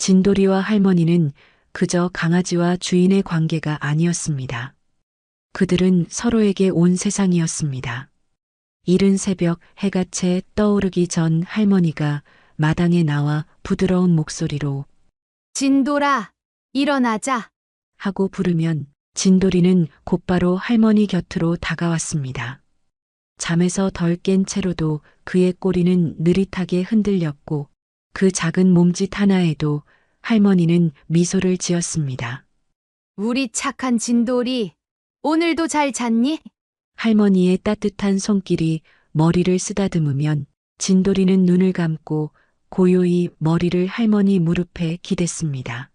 진돌이와 할머니는 그저 강아지와 주인의 관계가 아니었습니다. 그들은 서로에게 온 세상이었습니다. 이른 새벽 해가 채 떠오르기 전 할머니가 마당에 나와 부드러운 목소리로 진돌아, 일어나자. 하고 부르면 진돌이는 곧바로 할머니 곁으로 다가왔습니다. 잠에서 덜 깬 채로도 그의 꼬리는 느릿하게 흔들렸고 그 작은 몸짓 하나에도 할머니는 미소를 지었습니다. 우리 착한 진돌이, 오늘도 잘 잤니? 할머니의 따뜻한 손길이 머리를 쓰다듬으면 진돌이는 눈을 감고 고요히 머리를 할머니 무릎에 기댔습니다.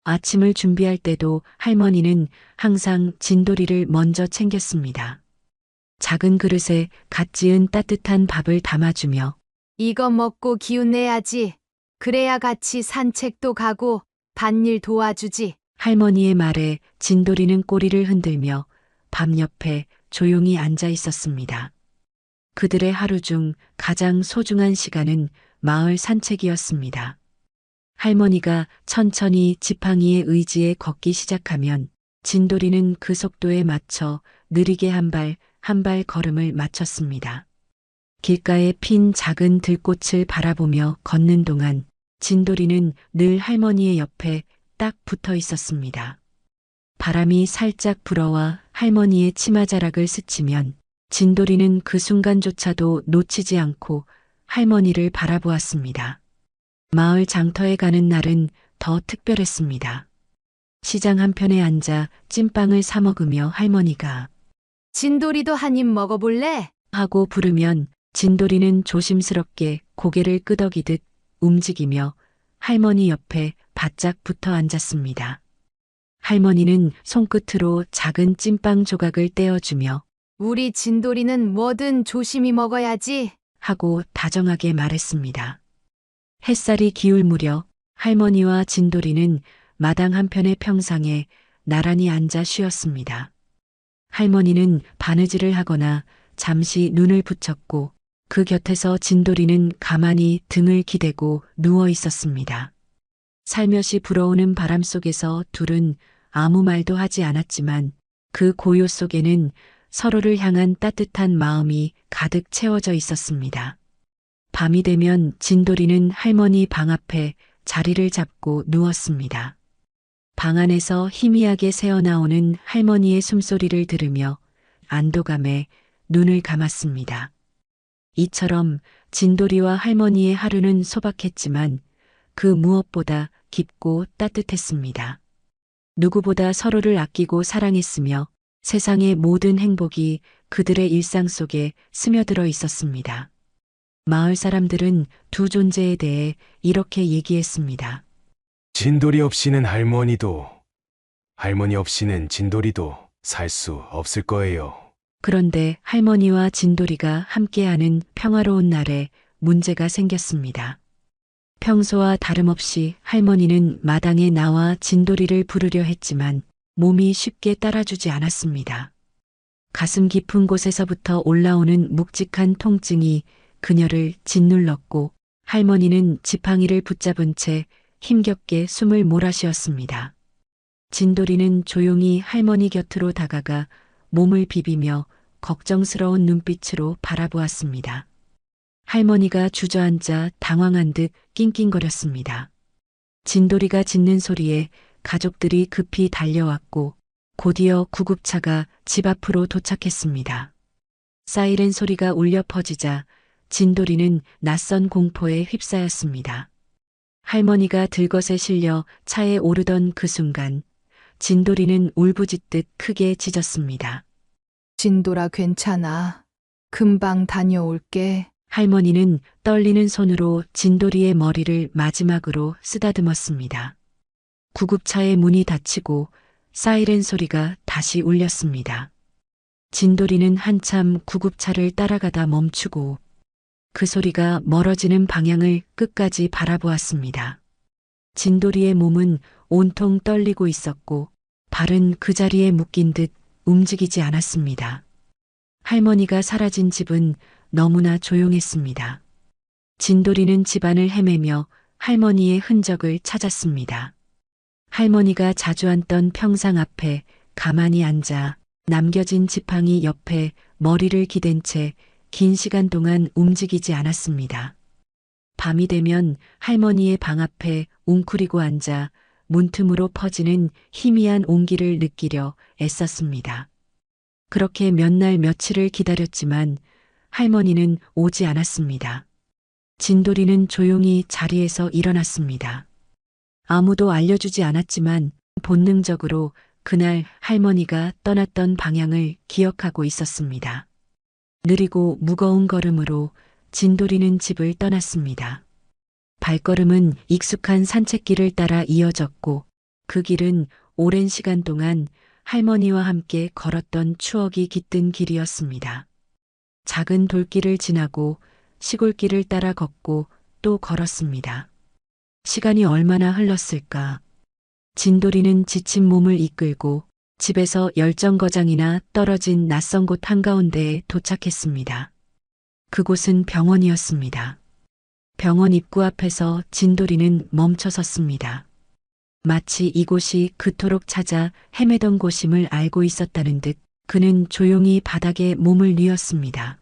아침을 준비할 때도 할머니는 항상 진돌이를 먼저 챙겼습니다. 작은 그릇에 갓 지은 따뜻한 밥을 담아주며 이거 먹고 기운 내야지. 그래야 같이 산책도 가고 밭일 도와주지. 할머니의 말에 진돌이는 꼬리를 흔들며 밥 옆에 조용히 앉아 있었습니다. 그들의 하루 중 가장 소중한 시간은 마을 산책이었습니다. 할머니가 천천히 지팡이의 의지에 걷기 시작하면 진돌이는 그 속도에 맞춰 느리게 한 발 걸음을 맞췄습니다. 길가에 핀 작은 들꽃을 바라보며 걷는 동안 진돌이는 늘 할머니의 옆에 딱 붙어 있었습니다. 바람이 살짝 불어와 할머니의 치마자락을 스치면 진돌이는 그 순간조차도 놓치지 않고 할머니를 바라보았습니다. 마을 장터에 가는 날은 더 특별했습니다. 시장 한편에 앉아 찐빵을 사 먹으며 할머니가 진돌이도 한 입 먹어볼래? 하고 부르면 진돌이는 조심스럽게 고개를 끄덕이듯 움직이며 할머니 옆에 바짝 붙어 앉았습니다. 할머니는 손끝으로 작은 찐빵 조각을 떼어주며 우리 진돌이는 뭐든 조심히 먹어야지. 하고 다정하게 말했습니다. 햇살이 기울 무렵 할머니와 진돌이는 마당 한편의 평상에 나란히 앉아 쉬었습니다. 할머니는 바느질을 하거나 잠시 눈을 붙였고 그 곁에서 진돌이는 가만히 등을 기대고 누워 있었습니다. 살며시 불어오는 바람 속에서 둘은 아무 말도 하지 않았지만 그 고요 속에는 서로를 향한 따뜻한 마음이 가득 채워져 있었습니다. 밤이 되면 진돌이는 할머니 방 앞에 자리를 잡고 누웠습니다. 방 안에서 희미하게 새어나오는 할머니의 숨소리를 들으며 안도감에 눈을 감았습니다. 이처럼 진돌이와 할머니의 하루는 소박했지만 그 무엇보다 깊고 따뜻했습니다. 누구보다 서로를 아끼고 사랑했으며 세상의 모든 행복이 그들의 일상 속에 스며들어 있었습니다. 마을 사람들은 두 존재에 대해 이렇게 얘기했습니다. 진돌이 없이는 할머니도, 할머니 없이는 진돌이도 살 수 없을 거예요. 그런데 할머니와 진돌이가 함께하는 평화로운 날에 문제가 생겼습니다. 평소와 다름없이 할머니는 마당에 나와 진돌이를 부르려 했지만 몸이 쉽게 따라주지 않았습니다. 가슴 깊은 곳에서부터 올라오는 묵직한 통증이 그녀를 짓눌렀고 할머니는 지팡이를 붙잡은 채 힘겹게 숨을 몰아쉬었습니다. 진돌이는 조용히 할머니 곁으로 다가가 몸을 비비며 걱정스러운 눈빛으로 바라보았습니다. 할머니가 주저앉아 당황한 듯 낑낑거렸습니다. 진돌이가 짖는 소리에 가족들이 급히 달려왔고 곧이어 구급차가 집 앞으로 도착했습니다. 사이렌 소리가 울려 퍼지자 진돌이는 낯선 공포에 휩싸였습니다. 할머니가 들것에 실려 차에 오르던 그 순간 진돌이는 울부짖듯 크게 짖었습니다. 진돌아, 괜찮아. 금방 다녀올게. 할머니는 떨리는 손으로 진돌이의 머리를 마지막으로 쓰다듬었습니다. 구급차의 문이 닫히고 사이렌 소리가 다시 울렸습니다. 진돌이는 한참 구급차를 따라가다 멈추고 그 소리가 멀어지는 방향을 끝까지 바라보았습니다. 진돌이의 몸은 온통 떨리고 있었고 발은 그 자리에 묶인 듯 움직이지 않았습니다. 할머니가 사라진 집은 너무나 조용했습니다. 진돌이는 집안을 헤매며 할머니의 흔적을 찾았습니다. 할머니가 자주 앉던 평상 앞에 가만히 앉아 남겨진 지팡이 옆에 머리를 기댄 채 긴 시간 동안 움직이지 않았습니다. 밤이 되면 할머니의 방 앞에 웅크리고 앉아 문틈으로 퍼지는 희미한 온기를 느끼려 애썼습니다. 그렇게 몇 날 며칠을 기다렸지만 할머니는 오지 않았습니다. 진돌이는 조용히 자리에서 일어났습니다. 아무도 알려주지 않았지만 본능적으로 그날 할머니가 떠났던 방향을 기억하고 있었습니다. 느리고 무거운 걸음으로 진돌이는 집을 떠났습니다. 발걸음은 익숙한 산책길을 따라 이어졌고 그 길은 오랜 시간 동안 할머니와 함께 걸었던 추억이 깃든 길이었습니다. 작은 돌길을 지나고 시골길을 따라 걷고 또 걸었습니다. 시간이 얼마나 흘렀을까? 진돌이는 지친 몸을 이끌고 집에서 열정거장이나 떨어진 낯선 곳 한가운데에 도착했습니다. 그곳은 병원이었습니다. 병원 입구 앞에서 진돌이는 멈춰 섰습니다. 마치 이곳이 그토록 찾아 헤매던 곳임을 알고 있었다는 듯 그는 조용히 바닥에 몸을 뉘었습니다.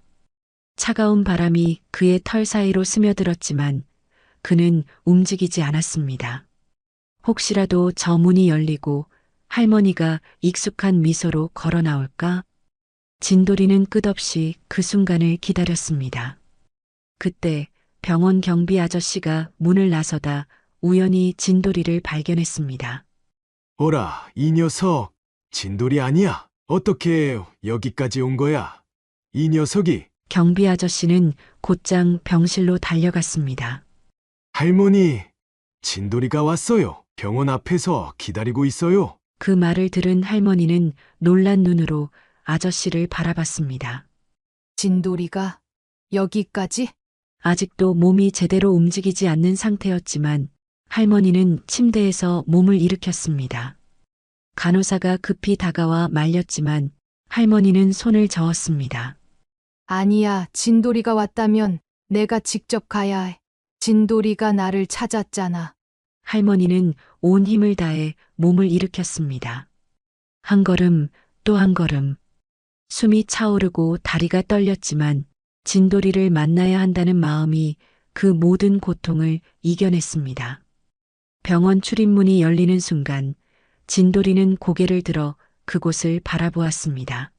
차가운 바람이 그의 털 사이로 스며들었지만 그는 움직이지 않았습니다. 혹시라도 저 문이 열리고 할머니가 익숙한 미소로 걸어 나올까? 진돌이는 끝없이 그 순간을 기다렸습니다. 그때 병원 경비 아저씨가 문을 나서다 우연히 진돌이를 발견했습니다. 오라, 이 녀석. 진돌이 아니야. 어떻게 여기까지 온 거야? 이 녀석이. 경비 아저씨는 곧장 병실로 달려갔습니다. 할머니, 진돌이가 왔어요. 병원 앞에서 기다리고 있어요. 그 말을 들은 할머니는 놀란 눈으로 아저씨를 바라봤습니다. 진돌이가 여기까지? 아직도 몸이 제대로 움직이지 않는 상태였지만 할머니는 침대에서 몸을 일으켰습니다. 간호사가 급히 다가와 말렸지만 할머니는 손을 저었습니다. 아니야, 진돌이가 왔다면 내가 직접 가야 해. 진돌이가 나를 찾았잖아. 할머니는 온 힘을 다해 몸을 일으켰습니다. 한 걸음, 또 한 걸음. 숨이 차오르고 다리가 떨렸지만 진돌이를 만나야 한다는 마음이 그 모든 고통을 이겨냈습니다. 병원 출입문이 열리는 순간 진돌이는 고개를 들어 그곳을 바라보았습니다.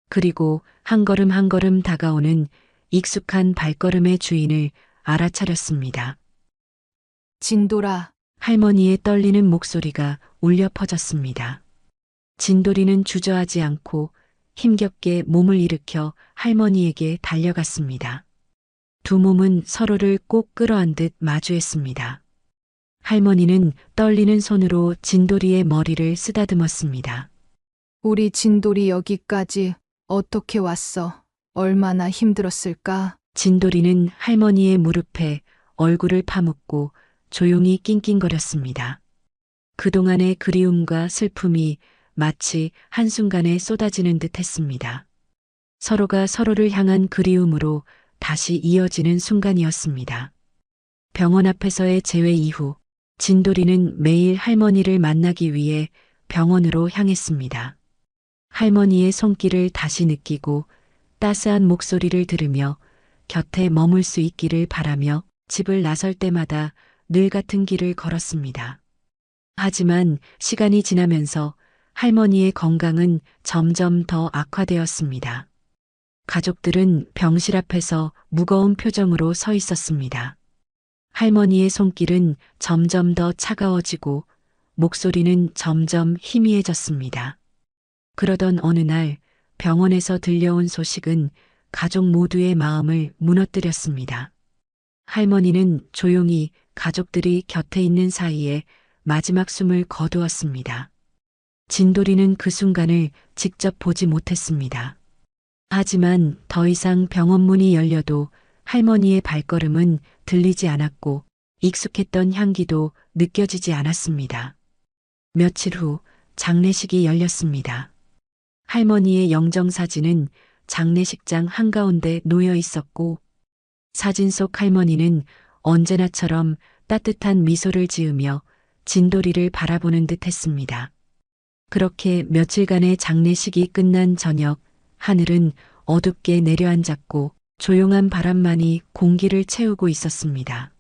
그리고 한 걸음 한 걸음 다가오는 익숙한 발걸음의 주인을 알아차렸습니다. 진돌아, 할머니의 떨리는 목소리가 울려 퍼졌습니다. 진돌이는 주저하지 않고 힘겹게 몸을 일으켜 할머니에게 달려갔습니다. 두 몸은 서로를 꼭 끌어안듯 마주했습니다. 할머니는 떨리는 손으로 진돌이의 머리를 쓰다듬었습니다. 우리 진돌이 여기까지 어떻게 왔어? 얼마나 힘들었을까? 진돌이는 할머니의 무릎에 얼굴을 파묻고 조용히 낑낑거렸습니다. 그동안의 그리움과 슬픔이 마치 한순간에 쏟아지는 듯 했습니다. 서로가 서로를 향한 그리움으로 다시 이어지는 순간이었습니다. 병원 앞에서의 재회 이후 진돌이는 매일 할머니를 만나기 위해 병원으로 향했습니다. 할머니의 손길을 다시 느끼고 따스한 목소리를 들으며 곁에 머물 수 있기를 바라며 집을 나설 때마다 늘 같은 길을 걸었습니다. 하지만 시간이 지나면서 할머니의 건강은 점점 더 악화되었습니다. 가족들은 병실 앞에서 무거운 표정으로 서 있었습니다. 할머니의 손길은 점점 더 차가워지고 목소리는 점점 희미해졌습니다. 그러던 어느 날 병원에서 들려온 소식은 가족 모두의 마음을 무너뜨렸습니다. 할머니는 조용히 가족들이 곁에 있는 사이에 마지막 숨을 거두었습니다. 진돌이는 그 순간을 직접 보지 못했습니다. 하지만 더 이상 병원 문이 열려도 할머니의 발걸음은 들리지 않았고 익숙했던 향기도 느껴지지 않았습니다. 며칠 후 장례식이 열렸습니다. 할머니의 영정사진은 장례식장 한가운데 놓여 있었고 사진 속 할머니는 언제나처럼 따뜻한 미소를 지으며 진돌이를 바라보는 듯 했습니다. 그렇게 며칠간의 장례식이 끝난 저녁, 하늘은 어둡게 내려앉았고 조용한 바람만이 공기를 채우고 있었습니다.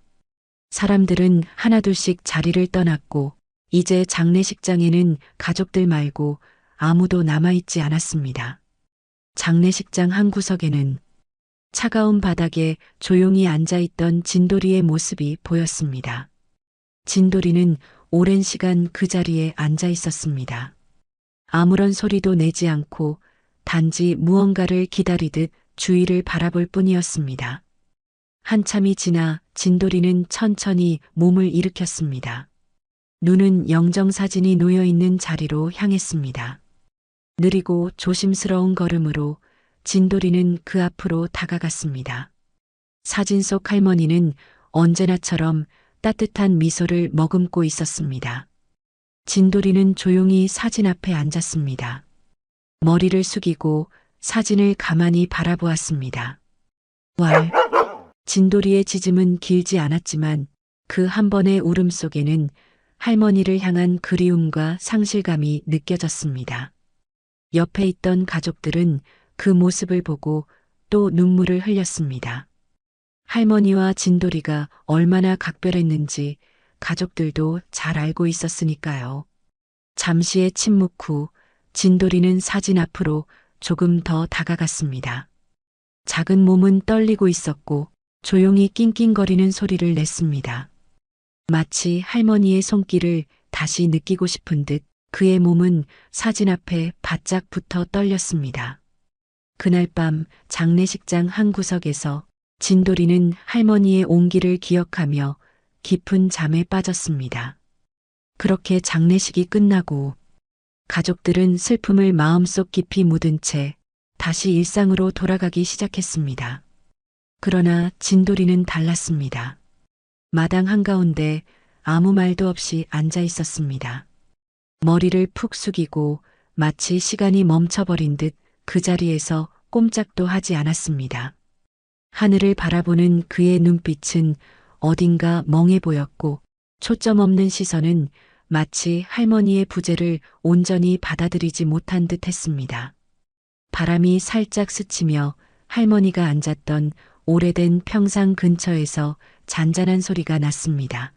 사람들은 하나둘씩 자리를 떠났고 이제 장례식장에는 가족들 말고 아무도 남아있지 않았습니다. 장례식장 한 구석에는 차가운 바닥에 조용히 앉아있던 진돌이의 모습이 보였습니다. 진돌이는 오랜 시간 그 자리에 앉아 있었습니다. 아무런 소리도 내지 않고 단지 무언가를 기다리듯 주위를 바라볼 뿐이었습니다. 한참이 지나 진돌이는 천천히 몸을 일으켰습니다. 눈은 영정사진이 놓여있는 자리로 향했습니다. 느리고 조심스러운 걸음으로 진돌이는 그 앞으로 다가갔습니다. 사진 속 할머니는 언제나처럼 따뜻한 미소를 머금고 있었습니다. 진돌이는 조용히 사진 앞에 앉았습니다. 머리를 숙이고 사진을 가만히 바라보았습니다. 왈. 진돌이의 짖음은 길지 않았지만 그 한 번의 울음 속에는 할머니를 향한 그리움과 상실감이 느껴졌습니다. 옆에 있던 가족들은 그 모습을 보고 또 눈물을 흘렸습니다. 할머니와 진돌이가 얼마나 각별했는지 가족들도 잘 알고 있었으니까요. 잠시의 침묵 후 진돌이는 사진 앞으로 조금 더 다가갔습니다. 작은 몸은 떨리고 있었고 조용히 낑낑거리는 소리를 냈습니다. 마치 할머니의 손길을 다시 느끼고 싶은 듯 그의 몸은 사진 앞에 바짝 붙어 떨렸습니다. 그날 밤 장례식장 한 구석에서 진돌이는 할머니의 온기를 기억하며 깊은 잠에 빠졌습니다. 그렇게 장례식이 끝나고 가족들은 슬픔을 마음속 깊이 묻은 채 다시 일상으로 돌아가기 시작했습니다. 그러나 진돌이는 달랐습니다. 마당 한가운데 아무 말도 없이 앉아 있었습니다. 머리를 푹 숙이고 마치 시간이 멈춰버린 듯 그 자리에서 꼼짝도 하지 않았습니다. 하늘을 바라보는 그의 눈빛은 어딘가 멍해 보였고 초점 없는 시선은 마치 할머니의 부재를 온전히 받아들이지 못한 듯 했습니다. 바람이 살짝 스치며 할머니가 앉았던 오래된 평상 근처에서 잔잔한 소리가 났습니다.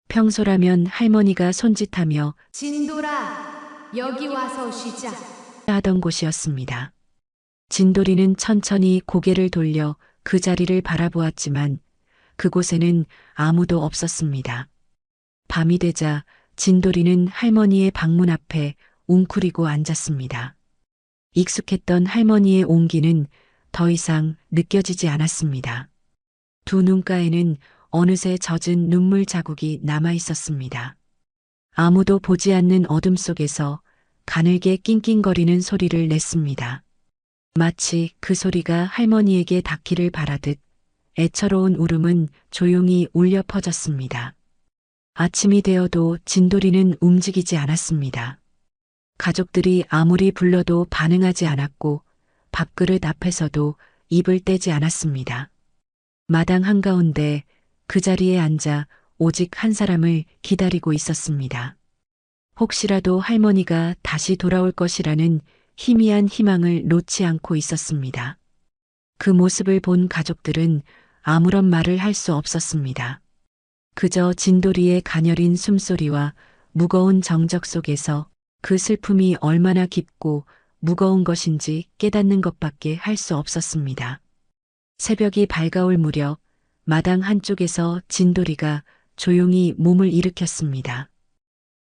평소라면 할머니가 손짓하며 진돌아, 여기 와서 쉬자. 하던 곳이었습니다. 진돌이는 천천히 고개를 돌려 그 자리를 바라보았지만 그곳에는 아무도 없었습니다. 밤이 되자 진돌이는 할머니의 방문 앞에 웅크리고 앉았습니다. 익숙했던 할머니의 온기는 더 이상 느껴지지 않았습니다. 두 눈가에는 어느새 젖은 눈물 자국이 남아 있었습니다. 아무도 보지 않는 어둠 속에서 가늘게 낑낑거리는 소리를 냈습니다. 마치 그 소리가 할머니에게 닿기를 바라듯 애처로운 울음은 조용히 울려 퍼졌습니다. 아침이 되어도 진돌이는 움직이지 않았습니다. 가족들이 아무리 불러도 반응하지 않았고 밥그릇 앞에서도 입을 떼지 않았습니다. 마당 한가운데 그 자리에 앉아 오직 한 사람을 기다리고 있었습니다. 혹시라도 할머니가 다시 돌아올 것이라는 희미한 희망을 놓지 않고 있었습니다. 그 모습을 본 가족들은 아무런 말을 할 수 없었습니다. 그저 진돌이의 가녀린 숨소리와 무거운 정적 속에서 그 슬픔이 얼마나 깊고 무거운 것인지 깨닫는 것밖에 할 수 없었습니다. 새벽이 밝아올 무렵 마당 한쪽에서 진돌이가 조용히 몸을 일으켰습니다.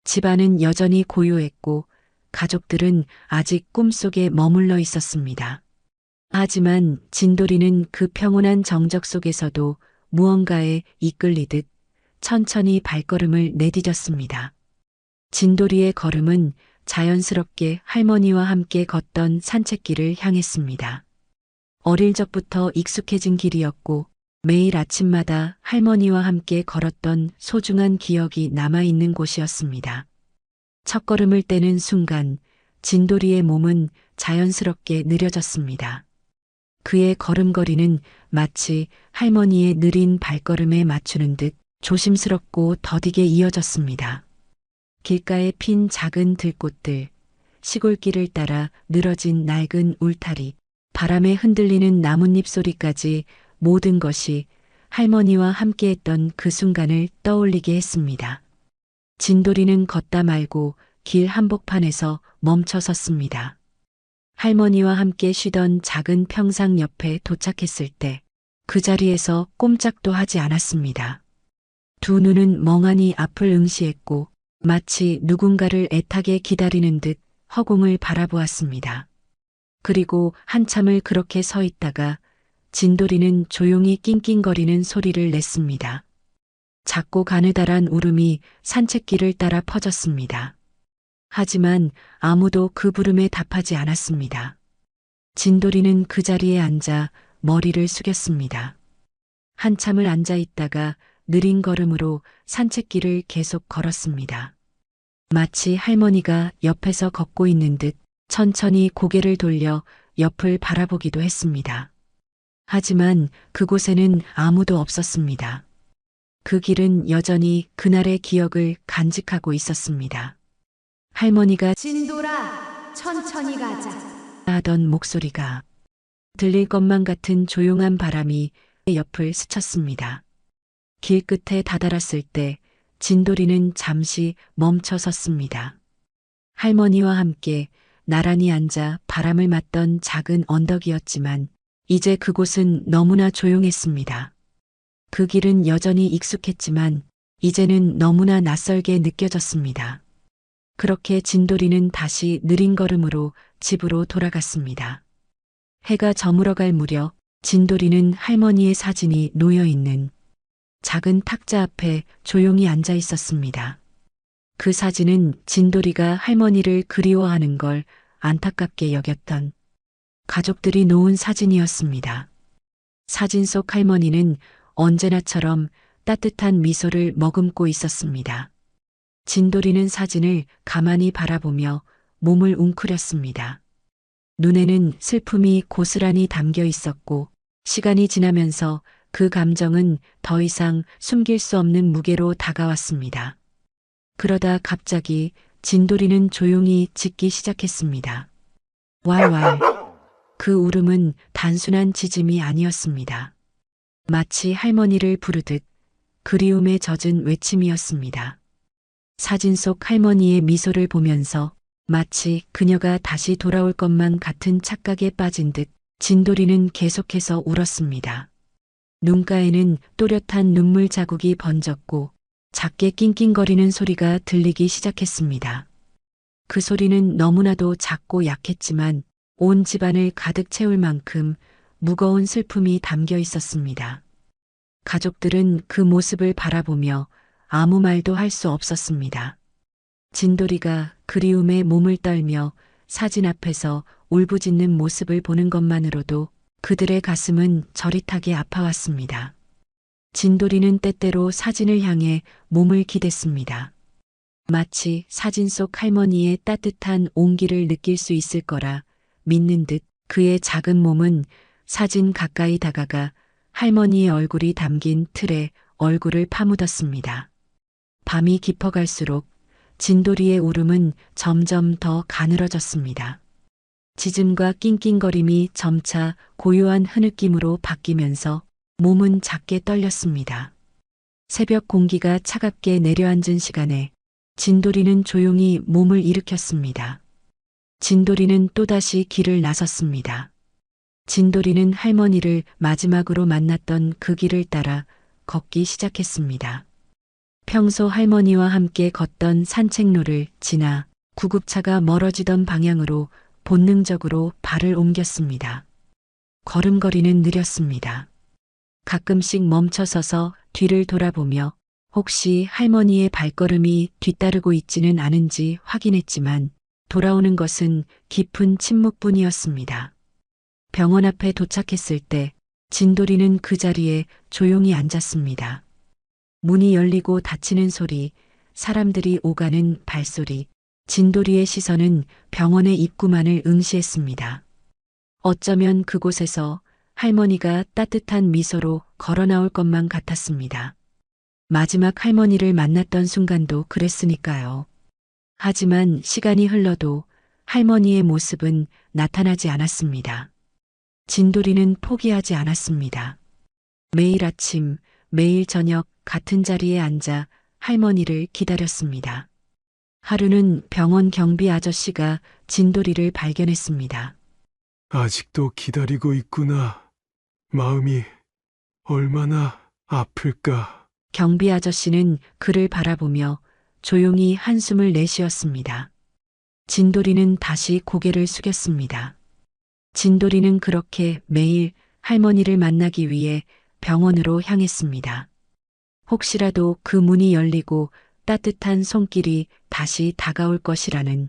집안은 여전히 고요했고 가족들은 아직 꿈속에 머물러 있었습니다. 하지만 진돌이는 그 평온한 정적 속에서도 무언가에 이끌리듯 천천히 발걸음을 내디뎠습니다. 진돌이의 걸음은 자연스럽게 할머니와 함께 걷던 산책길을 향했습니다. 어릴 적부터 익숙해진 길이었고 매일 아침마다 할머니와 함께 걸었던 소중한 기억이 남아있는 곳이었습니다. 첫걸음을 떼는 순간 진돌이의 몸은 자연스럽게 느려졌습니다. 그의 걸음걸이는 마치 할머니의 느린 발걸음에 맞추는 듯 조심스럽고 더디게 이어졌습니다. 길가에 핀 작은 들꽃들, 시골길을 따라 늘어진 낡은 울타리, 바람에 흔들리는 나뭇잎 소리까지 모든 것이 할머니와 함께했던 그 순간을 떠올리게 했습니다. 진돌이는 걷다 말고 길 한복판에서 멈춰 섰습니다. 할머니와 함께 쉬던 작은 평상 옆에 도착했을 때 그 자리에서 꼼짝도 하지 않았습니다. 두 눈은 멍하니 앞을 응시했고 마치 누군가를 애타게 기다리는 듯 허공을 바라보았습니다. 그리고 한참을 그렇게 서 있다가 진돌이는 조용히 낑낑거리는 소리를 냈습니다. 작고 가느다란 울음이 산책길을 따라 퍼졌습니다. 하지만 아무도 그 부름에 답하지 않았습니다. 진돌이는 그 자리에 앉아 머리를 숙였습니다. 한참을 앉아 있다가 느린 걸음으로 산책길을 계속 걸었습니다. 마치 할머니가 옆에서 걷고 있는 듯 천천히 고개를 돌려 옆을 바라보기도 했습니다. 하지만 그곳에는 아무도 없었습니다. 그 길은 여전히 그날의 기억을 간직하고 있었습니다. 할머니가 진돌아, 천천히 가자. 하던 목소리가 들릴 것만 같은 조용한 바람이 옆을 스쳤습니다. 길 끝에 다다랐을 때 진돌이는 잠시 멈춰 섰습니다. 할머니와 함께 나란히 앉아 바람을 맞던 작은 언덕이었지만 이제 그곳은 너무나 조용했습니다. 그 길은 여전히 익숙했지만 이제는 너무나 낯설게 느껴졌습니다. 그렇게 진돌이는 다시 느린 걸음으로 집으로 돌아갔습니다. 해가 저물어갈 무렵 진돌이는 할머니의 사진이 놓여 있는 작은 탁자 앞에 조용히 앉아 있었습니다. 그 사진은 진돌이가 할머니를 그리워하는 걸 안타깝게 여겼던 가족들이 놓은 사진이었습니다. 사진 속 할머니는 언제나처럼 따뜻한 미소를 머금고 있었습니다. 진돌이는 사진을 가만히 바라보며 몸을 웅크렸습니다. 눈에는 슬픔이 고스란히 담겨 있었고 시간이 지나면서 그 감정은 더 이상 숨길 수 없는 무게로 다가왔습니다. 그러다 갑자기 진돌이는 조용히 짖기 시작했습니다. 왈왈. 그 울음은 단순한 짖음이 아니었습니다. 마치 할머니를 부르듯 그리움에 젖은 외침이었습니다. 사진 속 할머니의 미소를 보면서 마치 그녀가 다시 돌아올 것만 같은 착각에 빠진 듯 진돌이는 계속해서 울었습니다. 눈가에는 또렷한 눈물 자국이 번졌고 작게 낑낑거리는 소리가 들리기 시작했습니다. 그 소리는 너무나도 작고 약했지만 온 집안을 가득 채울 만큼 무거운 슬픔이 담겨 있었습니다. 가족들은 그 모습을 바라보며 아무 말도 할 수 없었습니다. 진돌이가 그리움에 몸을 떨며 사진 앞에서 울부짖는 모습을 보는 것만으로도 그들의 가슴은 저릿하게 아파왔습니다. 진돌이는 때때로 사진을 향해 몸을 기댔습니다. 마치 사진 속 할머니의 따뜻한 온기를 느낄 수 있을 거라 믿는 듯 그의 작은 몸은 사진 가까이 다가가 할머니의 얼굴이 담긴 틀에 얼굴을 파묻었습니다. 밤이 깊어갈수록 진돌이의 울음은 점점 더 가늘어졌습니다. 짖음과 낑낑거림이 점차 고요한 흐느낌으로 바뀌면서 몸은 작게 떨렸습니다. 새벽 공기가 차갑게 내려앉은 시간에 진돌이는 조용히 몸을 일으켰습니다. 진돌이는 또다시 길을 나섰습니다. 진돌이는 할머니를 마지막으로 만났던 그 길을 따라 걷기 시작했습니다. 평소 할머니와 함께 걷던 산책로를 지나 구급차가 멀어지던 방향으로 본능적으로 발을 옮겼습니다. 걸음걸이는 느렸습니다. 가끔씩 멈춰서서 뒤를 돌아보며 혹시 할머니의 발걸음이 뒤따르고 있지는 않은지 확인했지만 돌아오는 것은 깊은 침묵뿐이었습니다. 병원 앞에 도착했을 때 진돌이는 그 자리에 조용히 앉았습니다. 문이 열리고 닫히는 소리, 사람들이 오가는 발소리, 진돌이의 시선은 병원의 입구만을 응시했습니다. 어쩌면 그곳에서 할머니가 따뜻한 미소로 걸어 나올 것만 같았습니다. 마지막 할머니를 만났던 순간도 그랬으니까요. 하지만 시간이 흘러도 할머니의 모습은 나타나지 않았습니다. 진돌이는 포기하지 않았습니다. 매일 아침, 매일 저녁 같은 자리에 앉아 할머니를 기다렸습니다. 하루는 병원 경비 아저씨가 진돌이를 발견했습니다. 아직도 기다리고 있구나. 마음이 얼마나 아플까. 경비 아저씨는 그를 바라보며 조용히 한숨을 내쉬었습니다. 진돌이는 다시 고개를 숙였습니다. 진돌이는 그렇게 매일 할머니를 만나기 위해 병원으로 향했습니다. 혹시라도 그 문이 열리고 따뜻한 손길이 다시 다가올 것이라는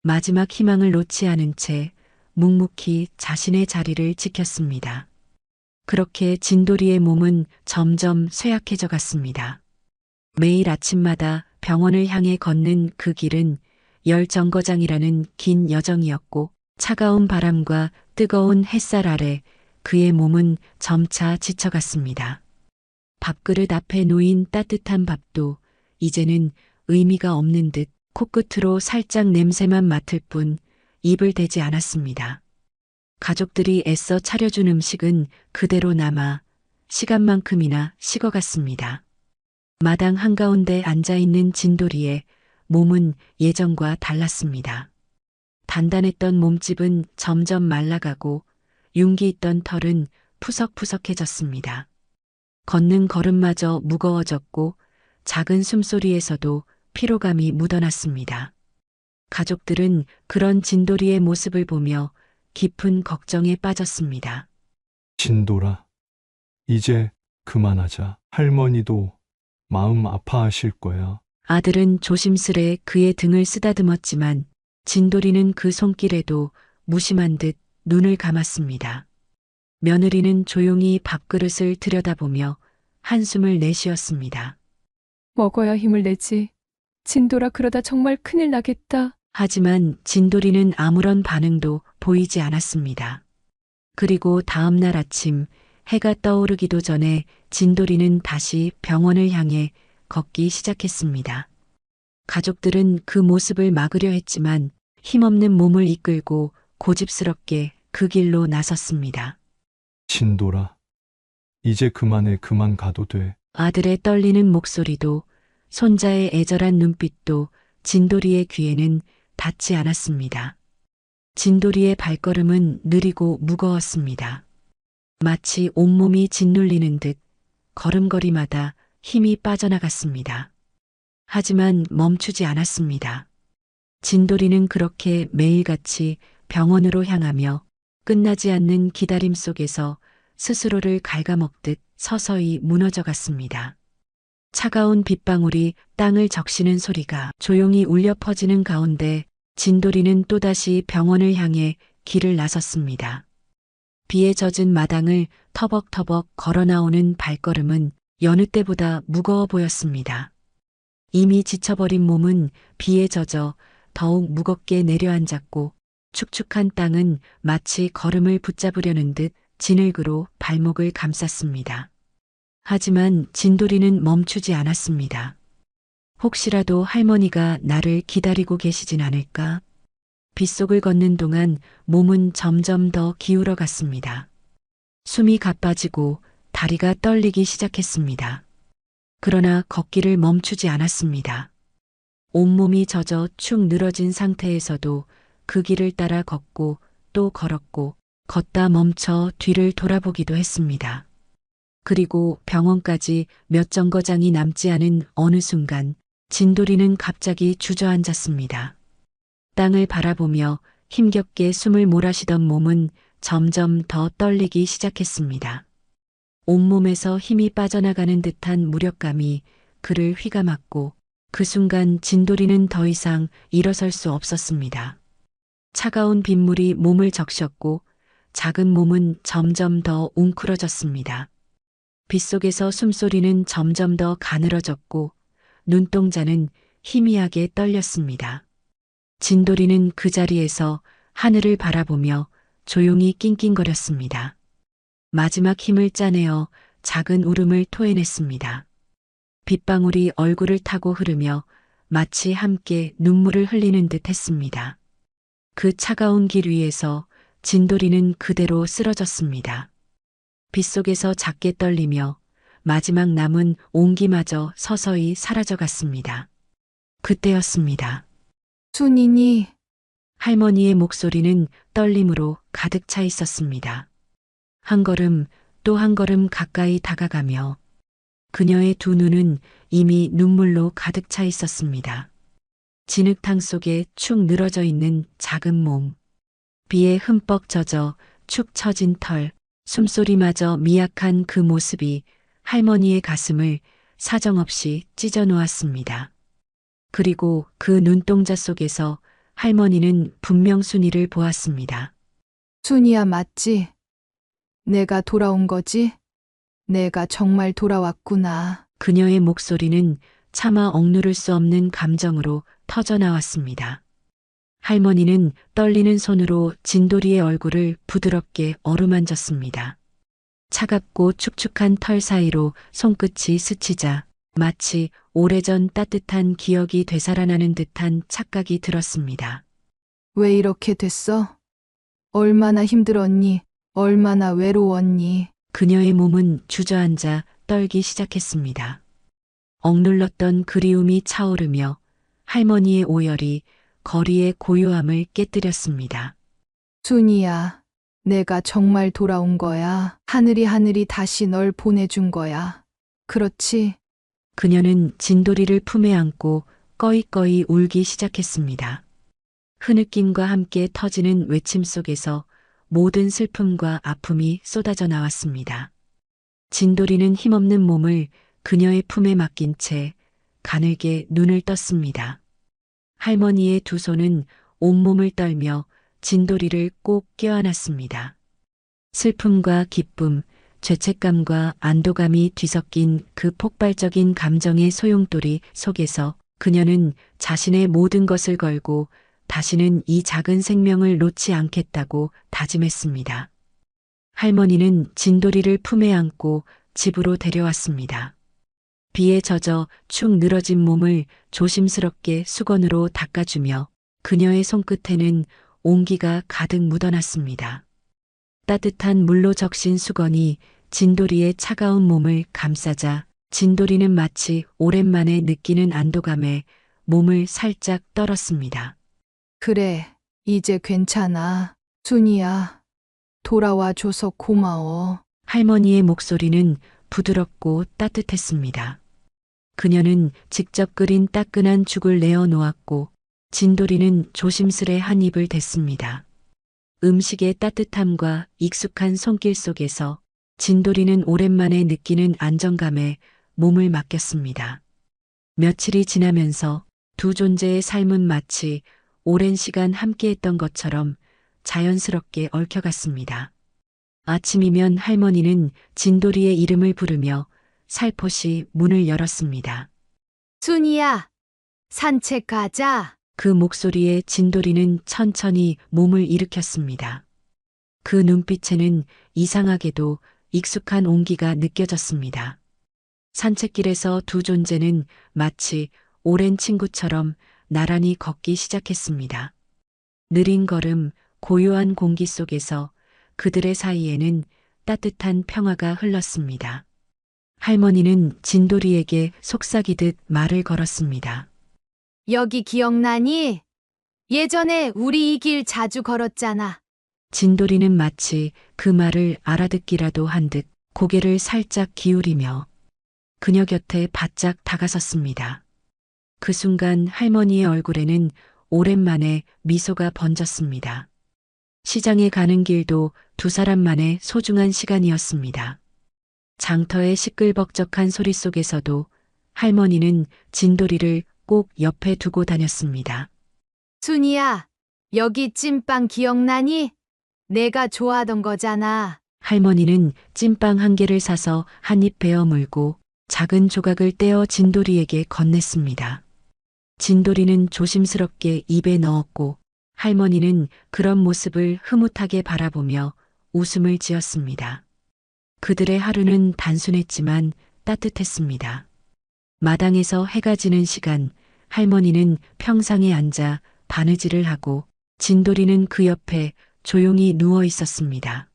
마지막 희망을 놓지 않은 채 묵묵히 자신의 자리를 지켰습니다. 그렇게 진돌이의 몸은 점점 쇠약해져 갔습니다. 매일 아침마다 병원을 향해 걷는 그 길은 열 정거장이라는 긴 여정이었고 차가운 바람과 뜨거운 햇살 아래 그의 몸은 점차 지쳐갔습니다. 밥그릇 앞에 놓인 따뜻한 밥도 이제는 의미가 없는 듯 코끝으로 살짝 냄새만 맡을 뿐 입을 대지 않았습니다. 가족들이 애써 차려준 음식은 그대로 남아 시간만큼이나 식어갔습니다. 마당 한가운데 앉아있는 진돌이의 몸은 예전과 달랐습니다. 단단했던 몸집은 점점 말라가고 윤기 있던 털은 푸석푸석해졌습니다. 걷는 걸음마저 무거워졌고 작은 숨소리에서도 피로감이 묻어났습니다. 가족들은 그런 진돌이의 모습을 보며 깊은 걱정에 빠졌습니다. 진돌아, 이제 그만하자. 할머니도 마음 아파하실 거야. 아들은 조심스레 그의 등을 쓰다듬었지만 진돌이는 그 손길에도 무심한 듯 눈을 감았습니다. 며느리는 조용히 밥그릇을 들여다보며 한숨을 내쉬었습니다. 먹어야 힘을 내지. 진돌아, 그러다 정말 큰일 나겠다. 하지만 진돌이는 아무런 반응도 보이지 않았습니다. 그리고 다음 날 아침 해가 떠오르기도 전에 진돌이는 다시 병원을 향해 걷기 시작했습니다. 가족들은 그 모습을 막으려 했지만 힘없는 몸을 이끌고 고집스럽게 그 길로 나섰습니다. 진돌아, 이제 그만해. 그만 가도 돼. 아들의 떨리는 목소리도 손자의 애절한 눈빛도 진돌이의 귀에는 닿지 않았습니다. 진돌이의 발걸음은 느리고 무거웠습니다. 마치 온몸이 짓눌리는 듯 걸음걸이마다 힘이 빠져나갔습니다. 하지만 멈추지 않았습니다. 진돌이는 그렇게 매일같이 병원으로 향하며 끝나지 않는 기다림 속에서 스스로를 갉아먹듯 서서히 무너져 갔습니다. 차가운 빗방울이 땅을 적시는 소리가 조용히 울려 퍼지는 가운데 진돌이는 또다시 병원을 향해 길을 나섰습니다. 비에 젖은 마당을 터벅터벅 걸어 나오는 발걸음은 여느 때보다 무거워 보였습니다. 이미 지쳐버린 몸은 비에 젖어 더욱 무겁게 내려앉았고 축축한 땅은 마치 걸음을 붙잡으려는 듯 진흙으로 발목을 감쌌습니다. 하지만 진돌이는 멈추지 않았습니다. 혹시라도 할머니가 나를 기다리고 계시진 않을까? 빗속을 걷는 동안 몸은 점점 더 기울어 갔습니다. 숨이 가빠지고 다리가 떨리기 시작했습니다. 그러나 걷기를 멈추지 않았습니다. 온몸이 젖어 축 늘어진 상태에서도 그 길을 따라 걷고 또 걸었고 걷다 멈춰 뒤를 돌아보기도 했습니다. 그리고 병원까지 몇 정거장이 남지 않은 어느 순간 진돌이는 갑자기 주저앉았습니다. 땅을 바라보며 힘겹게 숨을 몰아쉬던 몸은 점점 더 떨리기 시작했습니다. 온몸에서 힘이 빠져나가는 듯한 무력감이 그를 휘감았고 그 순간 진돌이는 더 이상 일어설 수 없었습니다. 차가운 빗물이 몸을 적셨고 작은 몸은 점점 더 웅크러졌습니다. 빗속에서 숨소리는 점점 더 가늘어졌고 눈동자는 희미하게 떨렸습니다. 진돌이는 그 자리에서 하늘을 바라보며 조용히 낑낑거렸습니다. 마지막 힘을 짜내어 작은 울음을 토해냈습니다. 빗방울이 얼굴을 타고 흐르며 마치 함께 눈물을 흘리는 듯 했습니다. 그 차가운 길 위에서 진돌이는 그대로 쓰러졌습니다. 빗속에서 작게 떨리며 마지막 남은 온기마저 서서히 사라져갔습니다. 그때였습니다. 순이니, 할머니의 목소리는 떨림으로 가득 차 있었습니다. 한 걸음 또 한 걸음 가까이 다가가며 그녀의 두 눈은 이미 눈물로 가득 차 있었습니다. 진흙탕 속에 축 늘어져 있는 작은 몸, 비에 흠뻑 젖어 축 처진 털, 숨소리마저 미약한 그 모습이 할머니의 가슴을 사정없이 찢어 놓았습니다. 그리고 그 눈동자 속에서 할머니는 분명 순이를 보았습니다. 순이야 맞지? 내가 돌아온 거지? 내가 정말 돌아왔구나. 그녀의 목소리는 차마 억누를 수 없는 감정으로 터져 나왔습니다. 할머니는 떨리는 손으로 진돌이의 얼굴을 부드럽게 어루만졌습니다. 차갑고 축축한 털 사이로 손끝이 스치자 마치 오래전 따뜻한 기억이 되살아나는 듯한 착각이 들었습니다. 왜 이렇게 됐어? 얼마나 힘들었니? 얼마나 외로웠니? 그녀의 몸은 주저앉아 떨기 시작했습니다. 억눌렀던 그리움이 차오르며 할머니의 오열이 거리의 고요함을 깨뜨렸습니다. 순이야, 내가 정말 돌아온 거야. 하늘이 다시 널 보내준 거야. 그렇지? 그녀는 진돌이를 품에 안고 꺼이꺼이 울기 시작했습니다. 흐느낌과 함께 터지는 외침 속에서 모든 슬픔과 아픔이 쏟아져 나왔습니다. 진돌이는 힘없는 몸을 그녀의 품에 맡긴 채 가늘게 눈을 떴습니다. 할머니의 두 손은 온몸을 떨며 진돌이를 꼭 껴안았습니다. 슬픔과 기쁨, 죄책감과 안도감이 뒤섞인 그 폭발적인 감정의 소용돌이 속에서 그녀는 자신의 모든 것을 걸고 다시는 이 작은 생명을 놓지 않겠다고 다짐했습니다. 할머니는 진돌이를 품에 안고 집으로 데려왔습니다. 비에 젖어 축 늘어진 몸을 조심스럽게 수건으로 닦아주며 그녀의 손끝에는 온기가 가득 묻어났습니다. 따뜻한 물로 적신 수건이 진돌이의 차가운 몸을 감싸자 진돌이는 마치 오랜만에 느끼는 안도감에 몸을 살짝 떨었습니다. 그래, 이제 괜찮아. 순이야, 돌아와줘서 고마워. 할머니의 목소리는 부드럽고 따뜻했습니다. 그녀는 직접 끓인 따끈한 죽을 내어 놓았고 진돌이는 조심스레 한 입을 댔습니다. 음식의 따뜻함과 익숙한 손길 속에서 진돌이는 오랜만에 느끼는 안정감에 몸을 맡겼습니다. 며칠이 지나면서 두 존재의 삶은 마치 오랜 시간 함께했던 것처럼 자연스럽게 얽혀갔습니다. 아침이면 할머니는 진돌이의 이름을 부르며 살포시 문을 열었습니다. 순이야, 산책 가자. 그 목소리에 진돌이는 천천히 몸을 일으켰습니다. 그 눈빛에는 이상하게도 익숙한 온기가 느껴졌습니다. 산책길에서 두 존재는 마치 오랜 친구처럼 나란히 걷기 시작했습니다. 느린 걸음, 고요한 공기 속에서 그들의 사이에는 따뜻한 평화가 흘렀습니다. 할머니는 진돌이에게 속삭이듯 말을 걸었습니다. 여기 기억나니? 예전에 우리 이 길 자주 걸었잖아. 진돌이는 마치 그 말을 알아듣기라도 한 듯 고개를 살짝 기울이며 그녀 곁에 바짝 다가섰습니다. 그 순간 할머니의 얼굴에는 오랜만에 미소가 번졌습니다. 시장에 가는 길도 두 사람만의 소중한 시간이었습니다. 장터의 시끌벅적한 소리 속에서도 할머니는 진돌이를 꼭 옆에 두고 다녔습니다. 순이야, 여기 찐빵 기억나니? 내가 좋아하던 거잖아. 할머니는 찐빵 한 개를 사서 한 입 베어 물고 작은 조각을 떼어 진돌이에게 건넸습니다. 진돌이는 조심스럽게 입에 넣었고 할머니는 그런 모습을 흐뭇하게 바라보며 웃음을 지었습니다. 그들의 하루는 단순했지만 따뜻했습니다. 마당에서 해가 지는 시간 할머니는 평상에 앉아 바느질을 하고 진돌이는 그 옆에 조용히 누워 있었습니다.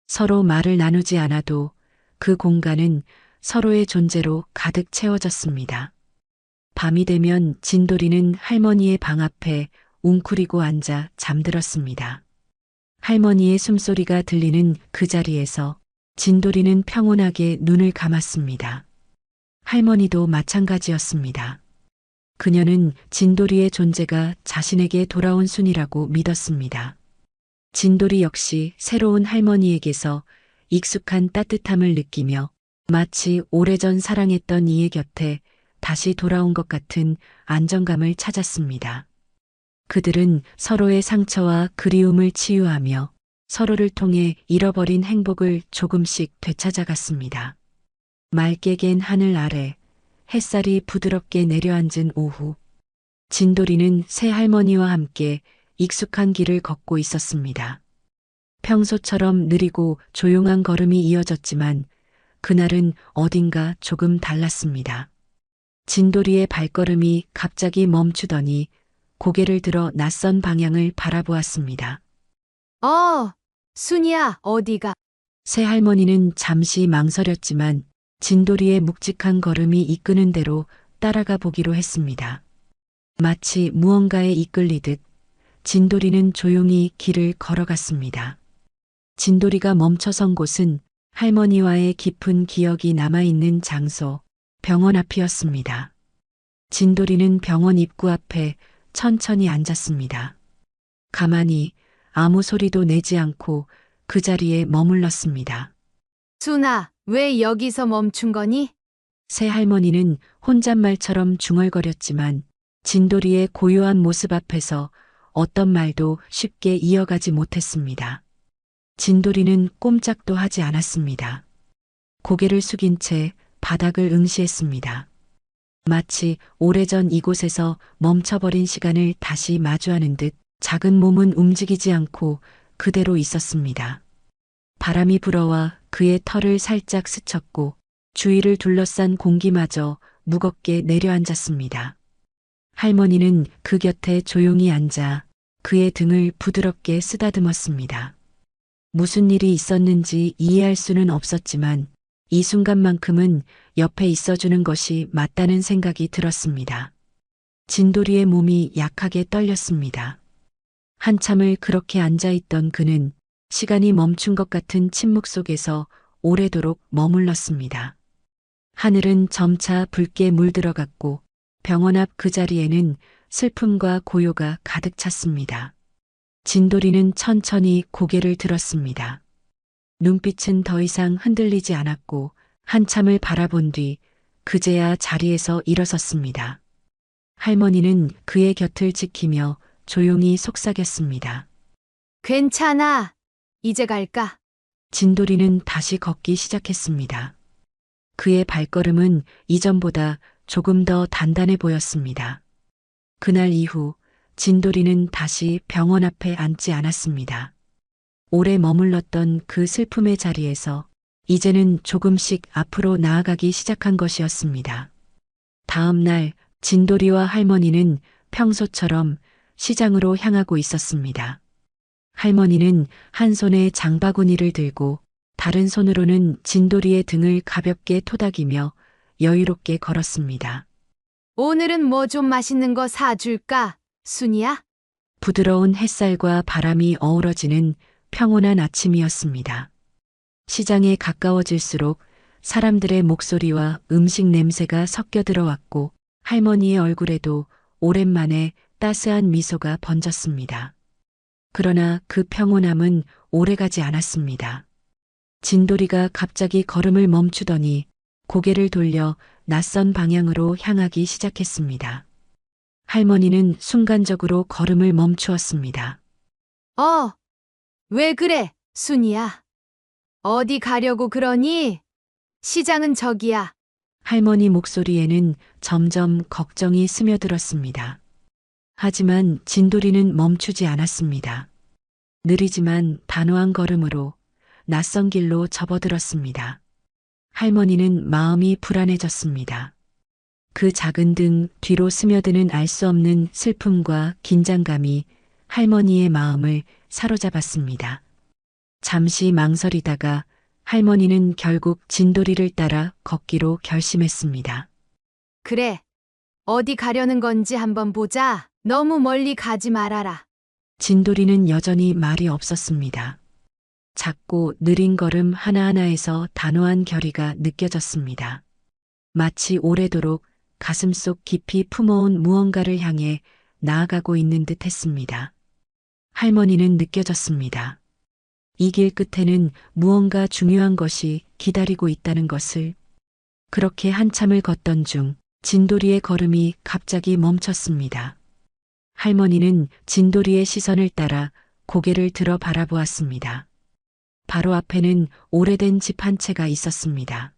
서로 말을 나누지 않아도 그 공간은 서로의 존재로 가득 채워졌습니다. 밤이 되면 진돌이는 할머니의 방 앞에 웅크리고 앉아 잠들었습니다. 할머니의 숨소리가 들리는 그 자리에서 진돌이는 평온하게 눈을 감았습니다. 할머니도 마찬가지였습니다. 그녀는 진돌이의 존재가 자신에게 돌아온 순이라고 믿었습니다. 진돌이 역시 새로운 할머니에게서 익숙한 따뜻함을 느끼며 마치 오래전 사랑했던 이의 곁에 다시 돌아온 것 같은 안정감을 찾았습니다. 그들은 서로의 상처와 그리움을 치유하며 서로를 통해 잃어버린 행복을 조금씩 되찾아갔습니다. 맑게 갠 하늘 아래 햇살이 부드럽게 내려앉은 오후, 진돌이는 새 할머니와 함께 익숙한 길을 걷고 있었습니다. 평소처럼 느리고 조용한 걸음이 이어졌지만 그날은 어딘가 조금 달랐습니다. 진돌이의 발걸음이 갑자기 멈추더니 고개를 들어 낯선 방향을 바라보았습니다. 순이야, 어디가? 새 할머니는 잠시 망설였지만 진돌이의 묵직한 걸음이 이끄는 대로 따라가 보기로 했습니다. 마치 무언가에 이끌리듯 진돌이는 조용히 길을 걸어갔습니다. 진돌이가 멈춰선 곳은 할머니와의 깊은 기억이 남아있는 장소, 병원 앞이었습니다. 진돌이는 병원 입구 앞에 천천히 앉았습니다. 가만히 아무 소리도 내지 않고 그 자리에 머물렀습니다. 순아, 왜 여기서 멈춘 거니? 새 할머니는 혼잣말처럼 중얼거렸지만 진돌이의 고요한 모습 앞에서 어떤 말도 쉽게 이어가지 못했습니다. 진돌이는 꼼짝도 하지 않았습니다. 고개를 숙인 채 바닥을 응시했습니다. 마치 오래전 이곳에서 멈춰버린 시간을 다시 마주하는 듯 작은 몸은 움직이지 않고 그대로 있었습니다. 바람이 불어와 그의 털을 살짝 스쳤고 주위를 둘러싼 공기마저 무겁게 내려앉았습니다. 할머니는 그 곁에 조용히 앉아 그의 등을 부드럽게 쓰다듬었습니다. 무슨 일이 있었는지 이해할 수는 없었지만 이 순간만큼은 옆에 있어주는 것이 맞다는 생각이 들었습니다. 진돌이의 몸이 약하게 떨렸습니다. 한참을 그렇게 앉아있던 그는 시간이 멈춘 것 같은 침묵 속에서 오래도록 머물렀습니다. 하늘은 점차 붉게 물들어갔고 병원 앞 그 자리에는 슬픔과 고요가 가득 찼습니다. 진돌이는 천천히 고개를 들었습니다. 눈빛은 더 이상 흔들리지 않았고 한참을 바라본 뒤 그제야 자리에서 일어섰습니다. 할머니는 그의 곁을 지키며 조용히 속삭였습니다. 괜찮아. 이제 갈까? 진돌이는 다시 걷기 시작했습니다. 그의 발걸음은 이전보다 조금 더 단단해 보였습니다. 그날 이후 진돌이는 다시 병원 앞에 앉지 않았습니다. 오래 머물렀던 그 슬픔의 자리에서 이제는 조금씩 앞으로 나아가기 시작한 것이었습니다. 다음 날 진돌이와 할머니는 평소처럼 시장으로 향하고 있었습니다. 할머니는 한 손에 장바구니를 들고 다른 손으로는 진돌이의 등을 가볍게 토닥이며 여유롭게 걸었습니다. 오늘은 뭐 좀 맛있는 거 사줄까? 순이야? 부드러운 햇살과 바람이 어우러지는 평온한 아침이었습니다. 시장에 가까워질수록 사람들의 목소리와 음식 냄새가 섞여 들어왔고 할머니의 얼굴에도 오랜만에 따스한 미소가 번졌습니다. 그러나 그 평온함은 오래가지 않았습니다. 진돌이가 갑자기 걸음을 멈추더니 고개를 돌려 낯선 방향으로 향하기 시작했습니다. 할머니는 순간적으로 걸음을 멈추었습니다. 왜 그래, 순이야? 어디 가려고 그러니? 시장은 저기야. 할머니 목소리에는 점점 걱정이 스며들었습니다. 하지만 진돌이는 멈추지 않았습니다. 느리지만 단호한 걸음으로 낯선 길로 접어들었습니다. 할머니는 마음이 불안해졌습니다. 그 작은 등 뒤로 스며드는 알 수 없는 슬픔과 긴장감이 할머니의 마음을 사로잡았습니다. 잠시 망설이다가 할머니는 결국 진돌이를 따라 걷기로 결심했습니다. 그래. 어디 가려는 건지 한번 보자. 너무 멀리 가지 말아라. 진돌이는 여전히 말이 없었습니다. 작고 느린 걸음 하나하나에서 단호한 결의가 느껴졌습니다. 마치 오래도록 가슴속 깊이 품어온 무언가를 향해 나아가고 있는 듯 했습니다. 할머니는 느껴졌습니다. 이 길 끝에는 무언가 중요한 것이 기다리고 있다는 것을. 그렇게 한참을 걷던 중 진돌이의 걸음이 갑자기 멈췄습니다. 할머니는 진돌이의 시선을 따라 고개를 들어 바라보았습니다. 바로 앞에는 오래된 집 한 채가 있었습니다.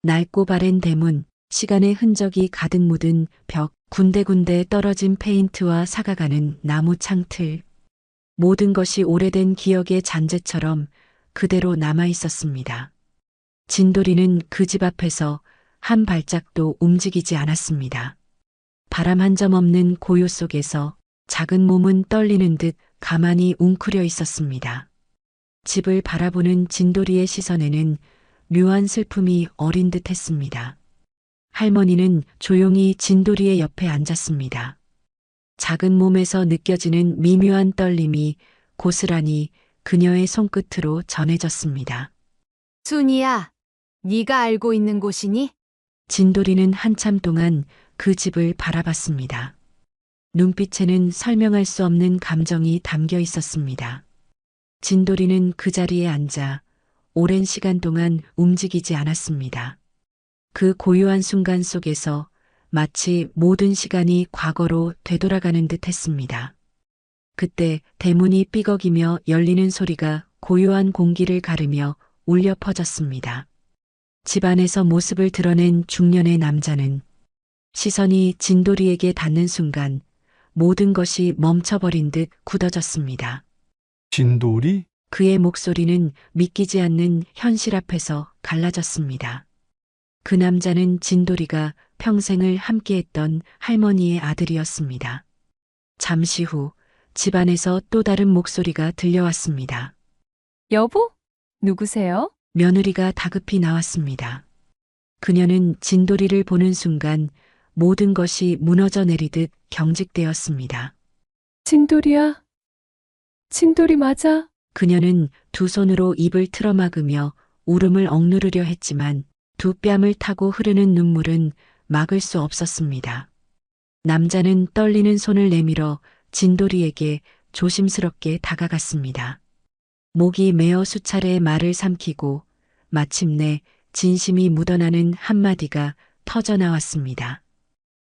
낡고 바랜 대문, 시간의 흔적이 가득 묻은 벽, 군데군데 떨어진 페인트와 사가가는 나무 창틀. 모든 것이 오래된 기억의 잔재처럼 그대로 남아 있었습니다. 진돌이는 그 집 앞에서 한 발짝도 움직이지 않았습니다. 바람 한 점 없는 고요 속에서 작은 몸은 떨리는 듯 가만히 웅크려 있었습니다. 집을 바라보는 진돌이의 시선에는 묘한 슬픔이 어린 듯 했습니다. 할머니는 조용히 진돌이의 옆에 앉았습니다. 작은 몸에서 느껴지는 미묘한 떨림이 고스란히 그녀의 손끝으로 전해졌습니다. 순이야, 네가 알고 있는 곳이니? 진돌이는 한참 동안 그 집을 바라봤습니다. 눈빛에는 설명할 수 없는 감정이 담겨 있었습니다. 진돌이는 그 자리에 앉아 오랜 시간 동안 움직이지 않았습니다. 그 고요한 순간 속에서 마치 모든 시간이 과거로 되돌아가는 듯 했습니다. 그때 대문이 삐걱이며 열리는 소리가 고요한 공기를 가르며 울려 퍼졌습니다. 집 안에서 모습을 드러낸 중년의 남자는 시선이 진돌이에게 닿는 순간 모든 것이 멈춰버린 듯 굳어졌습니다. 진돌이? 그의 목소리는 믿기지 않는 현실 앞에서 갈라졌습니다. 그 남자는 진돌이가 평생을 함께했던 할머니의 아들이었습니다. 잠시 후 집안에서 또 다른 목소리가 들려왔습니다. 여보? 누구세요? 며느리가 다급히 나왔습니다. 그녀는 진돌이를 보는 순간 모든 것이 무너져 내리듯 경직되었습니다. 진돌이야. 진돌이 맞아. 그녀는 두 손으로 입을 틀어막으며 울음을 억누르려 했지만 두 뺨을 타고 흐르는 눈물은 막을 수 없었습니다. 남자는 떨리는 손을 내밀어 진돌이에게 조심스럽게 다가갔습니다. 목이 메어 수차례 말을 삼키고 마침내 진심이 묻어나는 한마디가 터져나왔습니다.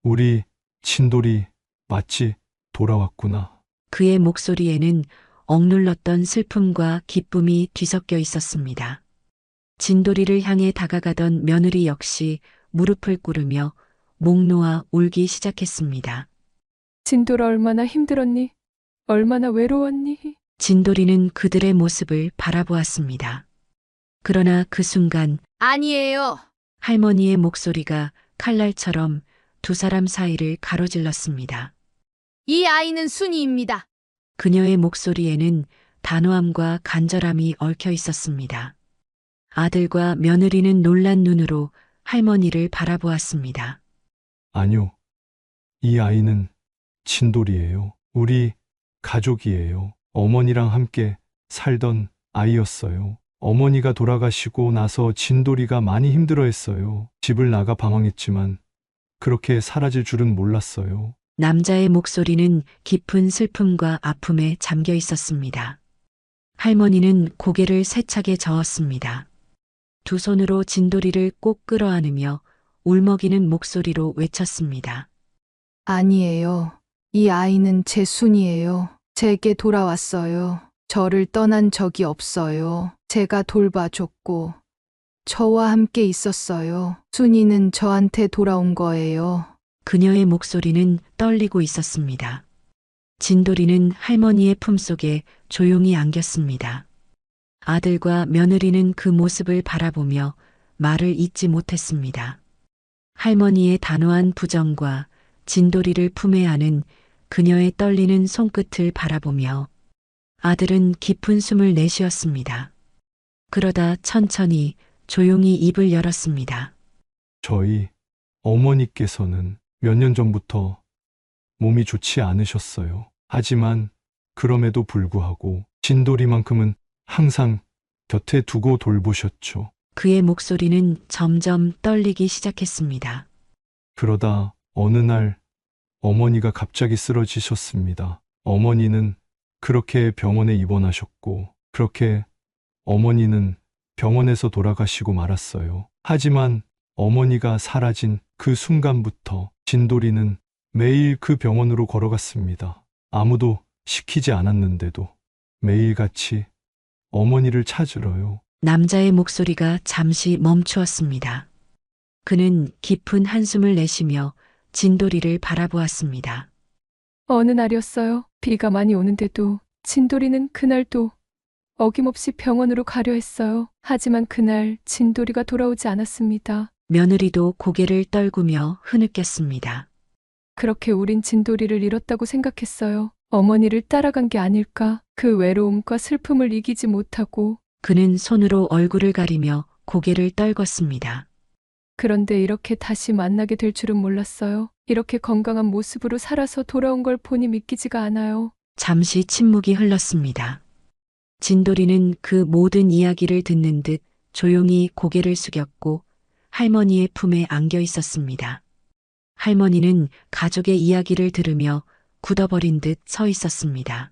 우리 진돌이 마치 돌아왔구나. 그의 목소리에는 억눌렀던 슬픔과 기쁨이 뒤섞여 있었습니다. 진돌이를 향해 다가가던 며느리 역시 무릎을 꿇으며 목 놓아 울기 시작했습니다. 진돌아 얼마나 힘들었니? 얼마나 외로웠니? 진돌이는 그들의 모습을 바라보았습니다. 그러나 그 순간 아니에요. 할머니의 목소리가 칼날처럼 두 사람 사이를 가로질렀습니다. 이 아이는 순이입니다. 그녀의 목소리에는 단호함과 간절함이 얽혀 있었습니다. 아들과 며느리는 놀란 눈으로 할머니를 바라보았습니다. 아니요. 이 아이는 진돌이에요. 우리 가족이에요. 어머니랑 함께 살던 아이였어요. 어머니가 돌아가시고 나서 진돌이가 많이 힘들어했어요. 집을 나가 방황했지만 그렇게 사라질 줄은 몰랐어요. 남자의 목소리는 깊은 슬픔과 아픔에 잠겨 있었습니다. 할머니는 고개를 세차게 저었습니다. 두 손으로 진돌이를 꼭 끌어안으며 울먹이는 목소리로 외쳤습니다. 아니에요. 이 아이는 제 순이에요. 제게 돌아왔어요. 저를 떠난 적이 없어요. 제가 돌봐줬고 저와 함께 있었어요. 순이는 저한테 돌아온 거예요. 그녀의 목소리는 떨리고 있었습니다. 진돌이는 할머니의 품속에 조용히 안겼습니다. 아들과 며느리는 그 모습을 바라보며 말을 잇지 못했습니다. 할머니의 단호한 부정과 진돌이를 품에 안은 그녀의 떨리는 손끝을 바라보며 아들은 깊은 숨을 내쉬었습니다. 그러다 천천히 조용히 입을 열었습니다. 저희 어머니께서는 몇 년 전부터 몸이 좋지 않으셨어요. 하지만 그럼에도 불구하고 진돌이만큼은 항상 곁에 두고 돌보셨죠. 그의 목소리는 점점 떨리기 시작했습니다. 그러다 어느 날 어머니가 갑자기 쓰러지셨습니다. 어머니는 그렇게 병원에 입원하셨고, 그렇게 어머니는 병원에서 돌아가시고 말았어요. 하지만 어머니가 사라진 그 순간부터 진돌이는 매일 그 병원으로 걸어갔습니다. 아무도 시키지 않았는데도 매일같이 어머니를 찾으러요. 남자의 목소리가 잠시 멈추었습니다. 그는 깊은 한숨을 내쉬며 진돌이를 바라보았습니다. 어느 날이었어요. 비가 많이 오는데도 진돌이는 그날도 어김없이 병원으로 가려 했어요. 하지만 그날 진돌이가 돌아오지 않았습니다. 며느리도 고개를 떨구며 흐느꼈습니다. 그렇게 우린 진돌이를 잃었다고 생각했어요. 어머니를 따라간 게 아닐까. 그 외로움과 슬픔을 이기지 못하고. 그는 손으로 얼굴을 가리며 고개를 떨궜습니다. 그런데 이렇게 다시 만나게 될 줄은 몰랐어요. 이렇게 건강한 모습으로 살아서 돌아온 걸 보니 믿기지가 않아요. 잠시 침묵이 흘렀습니다. 진돌이는 그 모든 이야기를 듣는 듯 조용히 고개를 숙였고 할머니의 품에 안겨 있었습니다. 할머니는 가족의 이야기를 들으며 굳어버린 듯 서 있었습니다.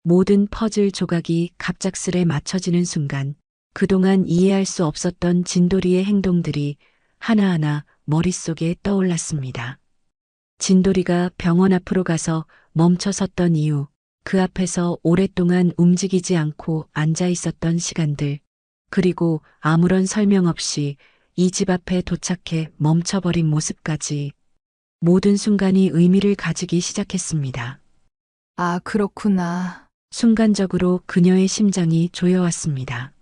모든 퍼즐 조각이 갑작스레 맞춰지는 순간 그동안 이해할 수 없었던 진돌이의 행동들이 하나하나 머릿속에 떠올랐습니다. 진돌이가 병원 앞으로 가서 멈춰 섰던 이유, 그 앞에서 오랫동안 움직이지 않고 앉아 있었던 시간들, 그리고 아무런 설명 없이 이 집 앞에 도착해 멈춰버린 모습까지 모든 순간이 의미를 가지기 시작했습니다. 아, 그렇구나. 순간적으로 그녀의 심장이 조여왔습니다.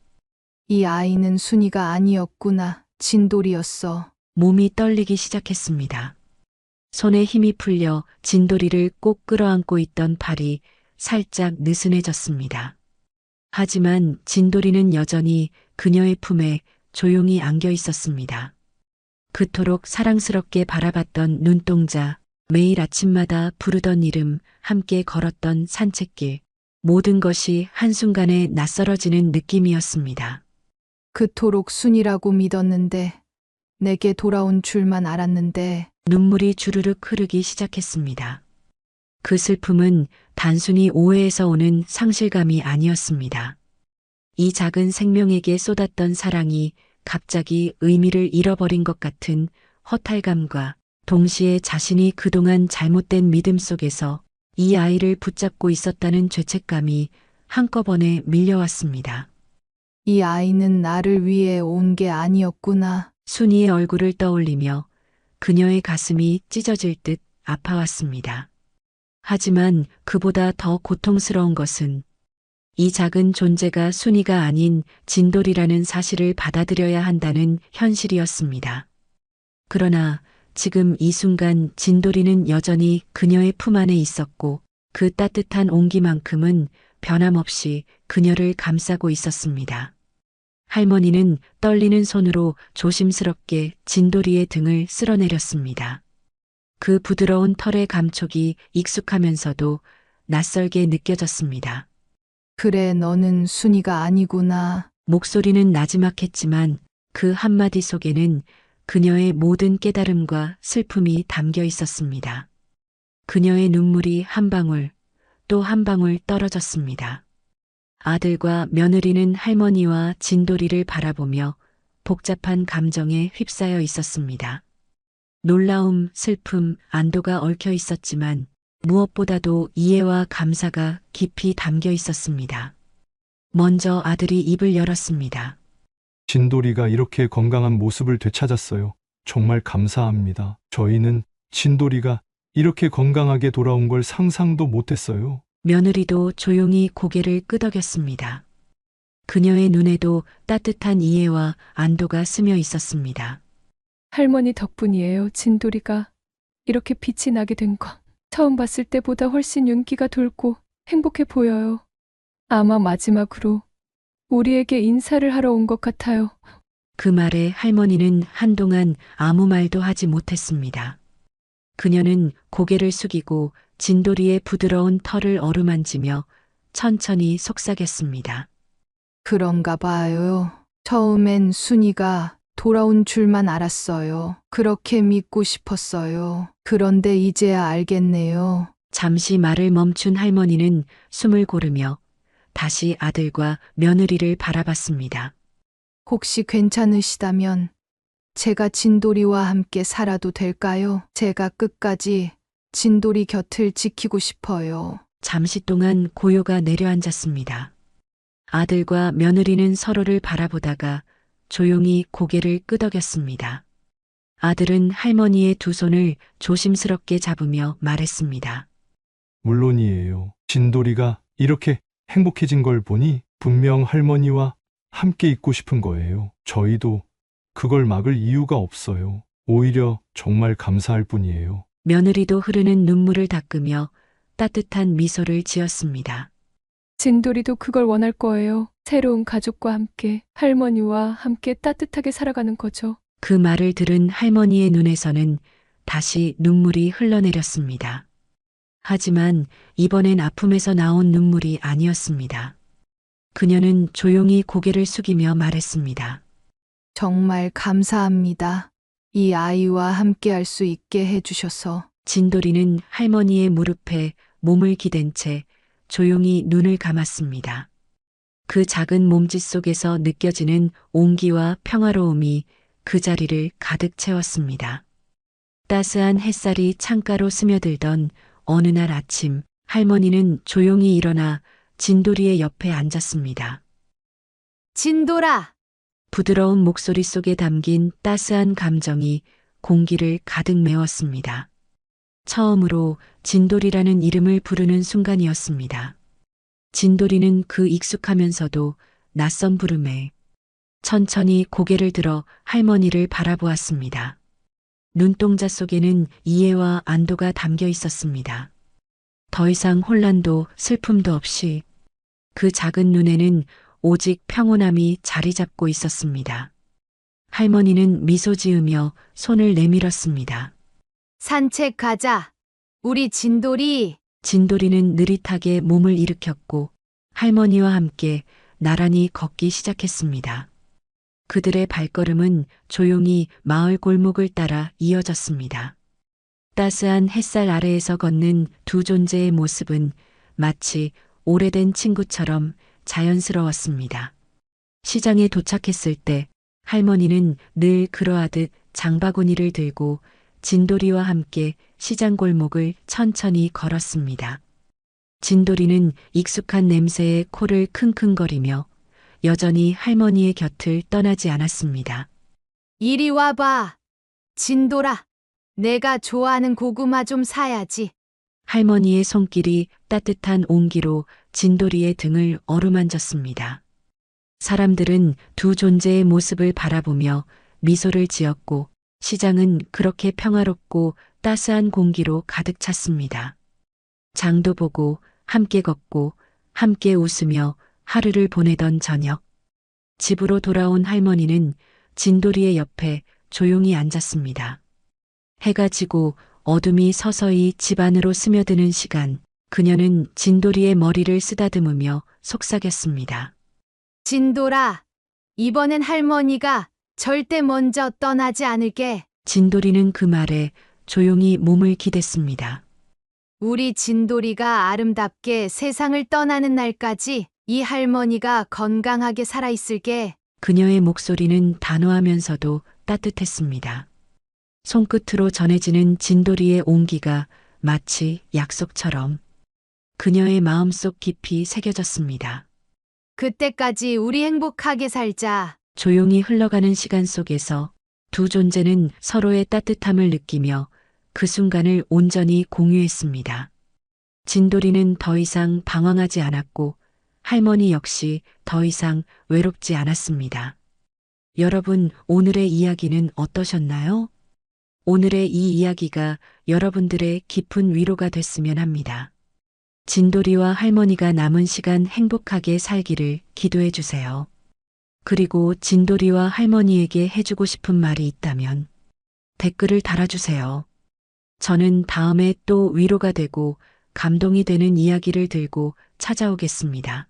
이 아이는 순이가 아니었구나. 진돌이었어. 몸이 떨리기 시작했습니다. 손에 힘이 풀려 진돌이를 꼭 끌어안고 있던 팔이 살짝 느슨해졌습니다. 하지만 진돌이는 여전히 그녀의 품에 조용히 안겨 있었습니다. 그토록 사랑스럽게 바라봤던 눈동자, 매일 아침마다 부르던 이름, 함께 걸었던 산책길, 모든 것이 한순간에 낯설어지는 느낌이었습니다. 그토록 순이라고 믿었는데, 내게 돌아온 줄만 알았는데, 눈물이 주르륵 흐르기 시작했습니다. 그 슬픔은 단순히 오해에서 오는 상실감이 아니었습니다. 이 작은 생명에게 쏟았던 사랑이 갑자기 의미를 잃어버린 것 같은 허탈감과 동시에 자신이 그동안 잘못된 믿음 속에서 이 아이를 붙잡고 있었다는 죄책감이 한꺼번에 밀려왔습니다. 이 아이는 나를 위해 온 게 아니었구나. 순이의 얼굴을 떠올리며 그녀의 가슴이 찢어질 듯 아파왔습니다. 하지만 그보다 더 고통스러운 것은 이 작은 존재가 순이가 아닌 진돌이라는 사실을 받아들여야 한다는 현실이었습니다. 그러나 지금 이 순간 진돌이는 여전히 그녀의 품 안에 있었고 그 따뜻한 온기만큼은 변함없이 그녀를 감싸고 있었습니다. 할머니는 떨리는 손으로 조심스럽게 진돌이의 등을 쓸어내렸습니다. 그 부드러운 털의 감촉이 익숙하면서도 낯설게 느껴졌습니다. 그래, 너는 순이가 아니구나. 목소리는 나지막했지만 그 한마디 속에는 그녀의 모든 깨달음과 슬픔이 담겨 있었습니다. 그녀의 눈물이 한 방울 또 한 방울 떨어졌습니다. 아들과 며느리는 할머니와 진돌이를 바라보며 복잡한 감정에 휩싸여 있었습니다. 놀라움, 슬픔, 안도가 얽혀 있었지만 무엇보다도 이해와 감사가 깊이 담겨 있었습니다. 먼저 아들이 입을 열었습니다. 진돌이가 이렇게 건강한 모습을 되찾았어요. 정말 감사합니다. 저희는 진돌이가 이렇게 건강하게 돌아온 걸 상상도 못했어요. 며느리도 조용히 고개를 끄덕였습니다. 그녀의 눈에도 따뜻한 이해와 안도가 스며 있었습니다. 할머니 덕분이에요. 진돌이가 이렇게 빛이 나게 된 건. 처음 봤을 때보다 훨씬 윤기가 돌고 행복해 보여요. 아마 마지막으로 우리에게 인사를 하러 온 것 같아요. 그 말에 할머니는 한동안 아무 말도 하지 못했습니다. 그녀는 고개를 숙이고 진돌이의 부드러운 털을 어루만지며 천천히 속삭였습니다. 그런가 봐요. 처음엔 순이가 돌아온 줄만 알았어요. 그렇게 믿고 싶었어요. 그런데 이제야 알겠네요. 잠시 말을 멈춘 할머니는 숨을 고르며 다시 아들과 며느리를 바라봤습니다. 혹시 괜찮으시다면 제가 진돌이와 함께 살아도 될까요? 제가 끝까지 진돌이 곁을 지키고 싶어요. 잠시 동안 고요가 내려앉았습니다. 아들과 며느리는 서로를 바라보다가 조용히 고개를 끄덕였습니다. 아들은 할머니의 두 손을 조심스럽게 잡으며 말했습니다. 물론이에요. 진돌이가 이렇게 행복해진 걸 보니 분명 할머니와 함께 있고 싶은 거예요. 저희도 그걸 막을 이유가 없어요. 오히려 정말 감사할 뿐이에요. 며느리도 흐르는 눈물을 닦으며 따뜻한 미소를 지었습니다. 진돌이도 그걸 원할 거예요. 새로운 가족과 함께 할머니와 함께 따뜻하게 살아가는 거죠. 그 말을 들은 할머니의 눈에서는 다시 눈물이 흘러내렸습니다. 하지만 이번엔 아픔에서 나온 눈물이 아니었습니다. 그녀는 조용히 고개를 숙이며 말했습니다. 정말 감사합니다. 이 아이와 함께 할 수 있게 해주셔서. 진돌이는 할머니의 무릎에 몸을 기댄 채 조용히 눈을 감았습니다. 그 작은 몸짓 속에서 느껴지는 온기와 평화로움이 그 자리를 가득 채웠습니다. 따스한 햇살이 창가로 스며들던 어느 날 아침, 할머니는 조용히 일어나 진돌이의 옆에 앉았습니다. 진돌아! 부드러운 목소리 속에 담긴 따스한 감정이 공기를 가득 메웠습니다. 처음으로 진돌이라는 이름을 부르는 순간이었습니다. 진돌이는 그 익숙하면서도 낯선 부름에 천천히 고개를 들어 할머니를 바라보았습니다. 눈동자 속에는 이해와 안도가 담겨 있었습니다. 더 이상 혼란도 슬픔도 없이 그 작은 눈에는 오직 평온함이 자리 잡고 있었습니다. 할머니는 미소 지으며 손을 내밀었습니다. 산책 가자. 우리 진돌이. 진돌이는 느릿하게 몸을 일으켰고 할머니와 함께 나란히 걷기 시작했습니다. 그들의 발걸음은 조용히 마을 골목을 따라 이어졌습니다. 따스한 햇살 아래에서 걷는 두 존재의 모습은 마치 오래된 친구처럼 자연스러웠습니다. 시장에 도착했을 때 할머니는 늘 그러하듯 장바구니를 들고 진돌이와 함께 시장 골목을 천천히 걸었습니다. 진돌이는 익숙한 냄새에 코를 킁킁거리며 여전히 할머니의 곁을 떠나지 않았습니다. 이리 와봐. 진돌아. 내가 좋아하는 고구마 좀 사야지. 할머니의 손길이 따뜻한 온기로 진돌이의 등을 어루만졌습니다. 사람들은 두 존재의 모습을 바라보며 미소를 지었고 시장은 그렇게 평화롭고 따스한 공기로 가득 찼습니다. 장도 보고 함께 걷고 함께 웃으며 하루를 보내던 저녁. 집으로 돌아온 할머니는 진돌이의 옆에 조용히 앉았습니다. 해가 지고 어둠이 서서히 집 안으로 스며드는 시간, 그녀는 진돌이의 머리를 쓰다듬으며 속삭였습니다. 진돌아. 이번엔 할머니가 절대 먼저 떠나지 않을게. 진돌이는 그 말에 조용히 몸을 기댔습니다. 우리 진돌이가 아름답게 세상을 떠나는 날까지 이 할머니가 건강하게 살아있을게. 그녀의 목소리는 단호하면서도 따뜻했습니다. 손끝으로 전해지는 진돌이의 온기가 마치 약속처럼 그녀의 마음속 깊이 새겨졌습니다. 그때까지 우리 행복하게 살자. 조용히 흘러가는 시간 속에서 두 존재는 서로의 따뜻함을 느끼며 그 순간을 온전히 공유했습니다. 진돌이는 더 이상 방황하지 않았고 할머니 역시 더 이상 외롭지 않았습니다. 여러분, 오늘의 이야기는 어떠셨나요? 오늘의 이 이야기가 여러분들의 깊은 위로가 됐으면 합니다. 진돌이와 할머니가 남은 시간 행복하게 살기를 기도해 주세요. 그리고 진돌이와 할머니에게 해주고 싶은 말이 있다면 댓글을 달아주세요. 저는 다음에 또 위로가 되고 감동이 되는 이야기를 들고 찾아오겠습니다.